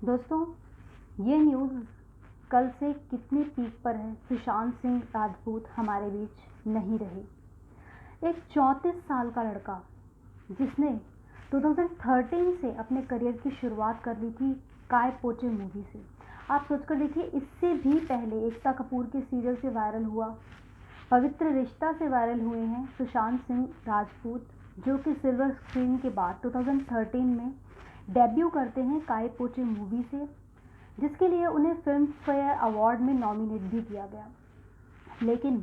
दोस्तों, ये न्यूज़ कल से कितने पीक पर है। सुशांत सिंह राजपूत हमारे बीच नहीं रहे। एक 34 साल का लड़का जिसने 2013 से अपने करियर की शुरुआत कर ली थी काय पोचे मूवी से। आप सोचकर देखिए, इससे भी पहले एकता कपूर के सीरियल से वायरल हुआ, पवित्र रिश्ता से वायरल हुए हैं सुशांत सिंह राजपूत, जो कि सिल्वर स्क्रीन के बाद 2013 में डेब्यू करते हैं काय पोचे मूवी से, जिसके लिए उन्हें फिल्म फेयर अवार्ड में नॉमिनेट भी किया गया। लेकिन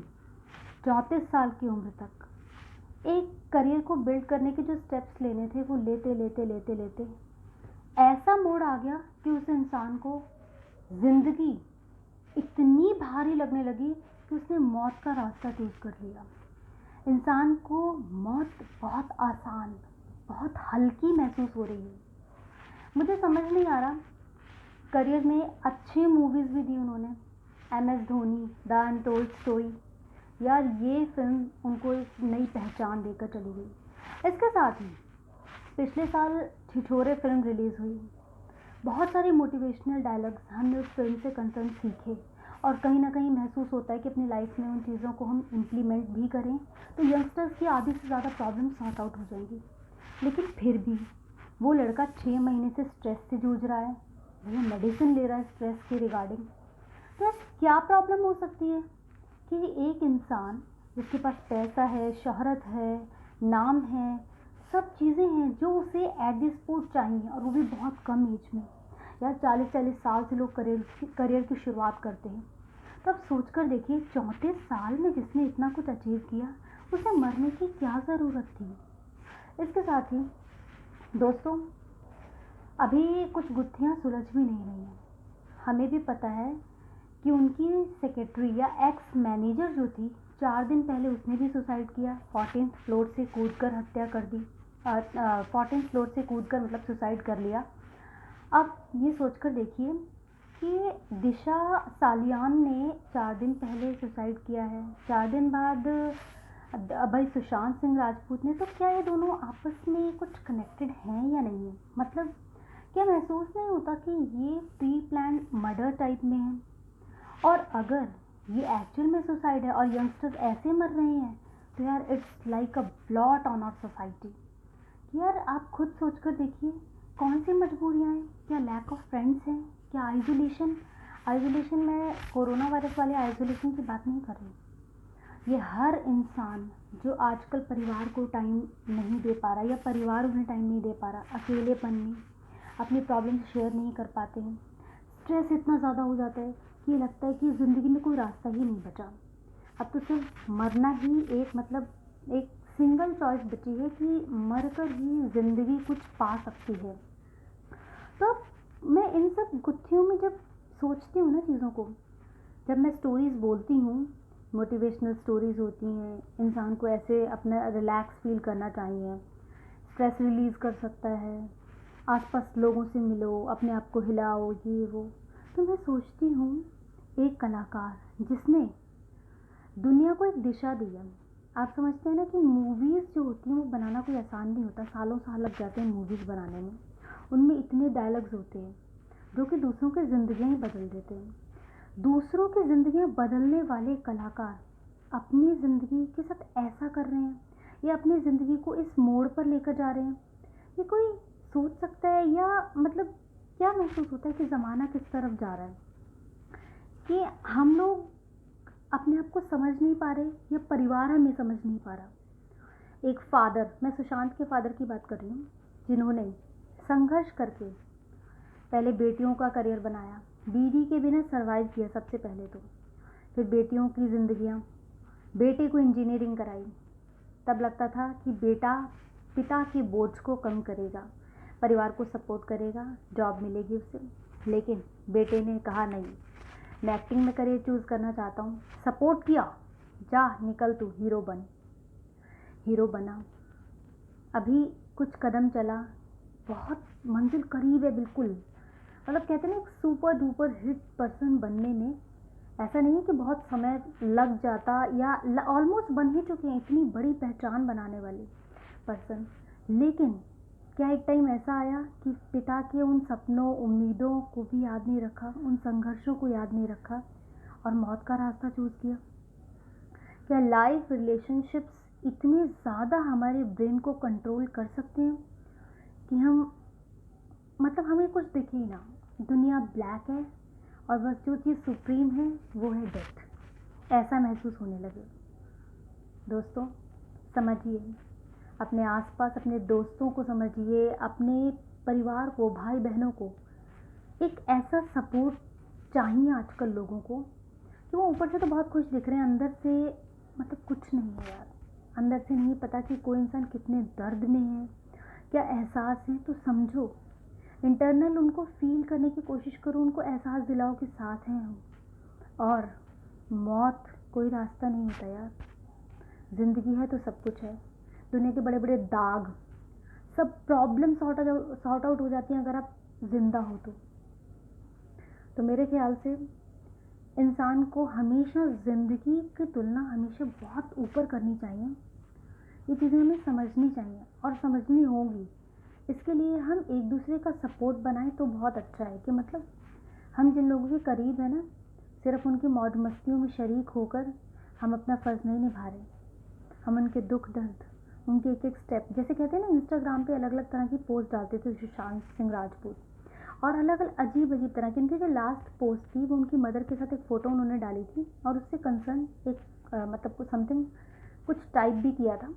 34 साल की उम्र तक एक करियर को बिल्ड करने के जो स्टेप्स लेने थे वो लेते लेते लेते लेते ऐसा मोड़ आ गया कि उस इंसान को जिंदगी इतनी भारी लगने लगी कि उसने मौत का रास्ता चूज कर लिया। इंसान को मौत बहुत आसान, बहुत हल्की महसूस हो रही है। मुझे समझ नहीं आ रहा, करियर में अच्छी मूवीज़ भी दी उन्होंने, MS Dhoni, the untold story. यार, ये फिल्म उनको एक नई पहचान देकर चली गई। इसके साथ ही पिछले साल छिछोरे फिल्म रिलीज़ हुई। बहुत सारे मोटिवेशनल डायलॉग्स हमने उस फिल्म से कंसर्न सीखे, और कहीं ना कहीं महसूस होता है कि अपनी लाइफ में उन चीज़ों को हम इम्प्लीमेंट भी करें तो यंगस्टर्स की आधी से ज़्यादा प्रॉब्लम सॉर्ट आउट हो जाएंगी। लेकिन फिर भी वो लड़का 6 महीने से स्ट्रेस से जूझ रहा है, वो मेडिसिन ले रहा है स्ट्रेस के रिगार्डिंग। तो क्या प्रॉब्लम हो सकती है कि एक इंसान जिसके पास पैसा है, शोहरत है, नाम है, सब चीज़ें हैं जो उसे एट द स्पॉट चाहिए, और वो भी बहुत कम एज में। यार, 40-40 साल से लोग करियर की शुरुआत करते हैं। तो अब सोच कर देखिए, 34 साल में जिसने इतना कुछ अचीव किया, उसे मरने की क्या ज़रूरत थी। इसके साथ ही दोस्तों, अभी कुछ गुत्थियाँ सुलझ भी नहीं रही हैं। हमें भी पता है कि उनकी सेक्रेटरी या एक्स मैनेजर जो थी, 4 दिन पहले उसने भी सुसाइड किया, 14th फ्लोर से कूदकर हत्या कर दी। 14th फ्लोर से कूदकर मतलब सुसाइड कर लिया। अब ये सोचकर देखिए कि दिशा सालियान ने 4 दिन पहले सुसाइड किया है, 4 दिन बाद भाई सुशांत सिंह राजपूत ने। तो क्या ये दोनों आपस में कुछ कनेक्टेड हैं या नहीं है? मतलब क्या महसूस नहीं होता कि ये प्री प्लान मर्डर टाइप में है? और अगर ये एक्चुअल में सुसाइड है और यंगस्टर्स ऐसे मर रहे हैं, तो यार it's like a blot on our society. यार, आप खुद सोचकर देखिए, कौन सी मजबूरियाँ हैं? क्या लैक ऑफ फ्रेंड्स हैं? क्या आइसोलेशन में कोरोना वायरस वाले आइसोलेशन की बात नहीं कर रही। ये हर इंसान जो आजकल परिवार को टाइम नहीं दे पा रहा, या परिवार उन्हें टाइम नहीं दे पा रहा, अकेलेपन में अपनी प्रॉब्लम शेयर नहीं कर पाते हैं, स्ट्रेस इतना ज़्यादा हो जाता है कि ये लगता है कि ज़िंदगी में कोई रास्ता ही नहीं बचा। अब तो सिर्फ मरना ही एक सिंगल चॉइस बची है कि मरकर ही ज़िंदगी कुछ पा सकती है। तो मैं इन सब गुत्थियों में जब सोचती हूँ ना चीज़ों को, जब मैं स्टोरीज़ बोलती हूँ, मोटिवेशनल स्टोरीज़ होती हैं, इंसान को ऐसे अपना रिलैक्स फील करना चाहिए, स्ट्रेस रिलीज़ कर सकता है, आसपास लोगों से मिलो, अपने आप को हिलाओ, ये वो। तो मैं सोचती हूँ, एक कलाकार जिसने दुनिया को एक दिशा दी है। आप समझते हैं ना कि मूवीज़ जो होती हैं वो बनाना कोई आसान नहीं होता, सालों साल लग जाते हैं मूवीज़ बनाने में। उनमें इतने डायलॉग्स होते हैं जो कि दूसरों की ज़िंदगियाँ ही बदल देते हैं। दूसरों की ज़िंदगियाँ बदलने वाले कलाकार अपनी ज़िंदगी के साथ ऐसा कर रहे हैं, या अपनी ज़िंदगी को इस मोड़ पर लेकर जा रहे हैं। ये कोई सोच सकता है? या मतलब क्या महसूस होता है कि ज़माना किस तरफ जा रहा है, कि हम लोग अपने आप को समझ नहीं पा रहे, या परिवार हमें समझ नहीं पा रहा। एक फादर, मैं सुशांत के फादर की बात कर रही हूँ, जिन्होंने संघर्ष करके पहले बेटियों का करियर बनाया, बीवी के बिना सरवाइव किया सबसे पहले तो, फिर बेटियों की ज़िंदगियाँ, बेटे को इंजीनियरिंग कराई। तब लगता था कि बेटा पिता के बोझ को कम करेगा, परिवार को सपोर्ट करेगा, जॉब मिलेगी उसे। लेकिन बेटे ने कहा, नहीं, मैं एक्टिंग में करियर चूज़ करना चाहता हूँ। सपोर्ट किया, जा निकल तू, हीरो बना। अभी कुछ कदम चला, बहुत मंजिल करीब है बिल्कुल। मतलब कहते हैं ना, एक सुपर डुपर हिट पर्सन बनने में ऐसा नहीं है कि बहुत समय लग जाता, या ऑलमोस्ट बन ही चुके हैं इतनी बड़ी पहचान बनाने वाले पर्सन। लेकिन क्या एक टाइम ऐसा आया कि पिता के उन सपनों उम्मीदों को भी याद नहीं रखा, उन संघर्षों को याद नहीं रखा और मौत का रास्ता चूज़ किया? क्या लाइफ रिलेशनशिप्स इतने ज़्यादा हमारे ब्रेन को कंट्रोल कर सकते हैं कि हमें कुछ दिखे ही ना, दुनिया ब्लैक है और बस जो चीज़ सुप्रीम है वो है डेथ, ऐसा महसूस होने लगे? दोस्तों समझिए, अपने आसपास अपने दोस्तों को समझिए, अपने परिवार को, भाई बहनों को एक ऐसा सपोर्ट चाहिए आजकल लोगों को कि वो ऊपर से तो बहुत खुश दिख रहे हैं, अंदर से कुछ नहीं है यार, अंदर से नहीं पता कि कोई इंसान कितने दर्द में है, क्या एहसास है। तो समझो, इंटरनल उनको फील करने की कोशिश करो, उनको एहसास दिलाओ कि साथ हैं हम। और मौत कोई रास्ता नहीं होता यार, ज़िंदगी है तो सब कुछ है। दुनिया के बड़े बड़े दाग, सब प्रॉब्लम सॉर्ट आउट हो जाती हैं अगर आप जिंदा हो तो मेरे ख्याल से इंसान को हमेशा ज़िंदगी की तुलना हमेशा बहुत ऊपर करनी चाहिए। ये चीज़ें हमें समझनी चाहिए और समझनी होगी। इसके लिए हम एक दूसरे का सपोर्ट बनाएं तो बहुत अच्छा है कि हम जिन लोगों के करीब हैं ना, सिर्फ उनकी मौज मस्तियों में शरीक होकर हम अपना फ़र्ज़ नहीं निभा रहे। हम उनके दुख दर्द, उनके एक एक स्टेप, जैसे कहते हैं ना, इंस्टाग्राम पे अलग अलग तरह की पोस्ट डालते थे सुशांत सिंह राजपूत, और अलग अलग अजीब अजीब तरह की। उनकी जो लास्ट पोस्ट थी वो उनकी मदर के साथ एक फ़ोटो उन्होंने डाली थी और उससे कंसर्न एक कुछ समथिंग कुछ टाइप भी किया था।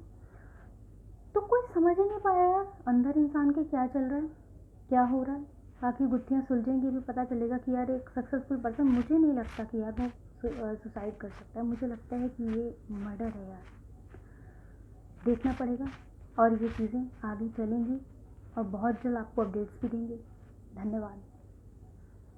तो कोई समझ ही नहीं पाया यार अंदर इंसान के क्या चल रहा है, क्या हो रहा है। बाकी गुत्थियाँ सुलझेंगी भी, पता चलेगा कि यार एक सक्सेसफुल पर्सन, मुझे नहीं लगता कि यार वो सुसाइड कर सकता है, मुझे लगता है कि ये मर्डर है यार। देखना पड़ेगा और ये चीज़ें आगे चलेंगी और बहुत जल्द आपको अपडेट्स भी देंगे। धन्यवाद।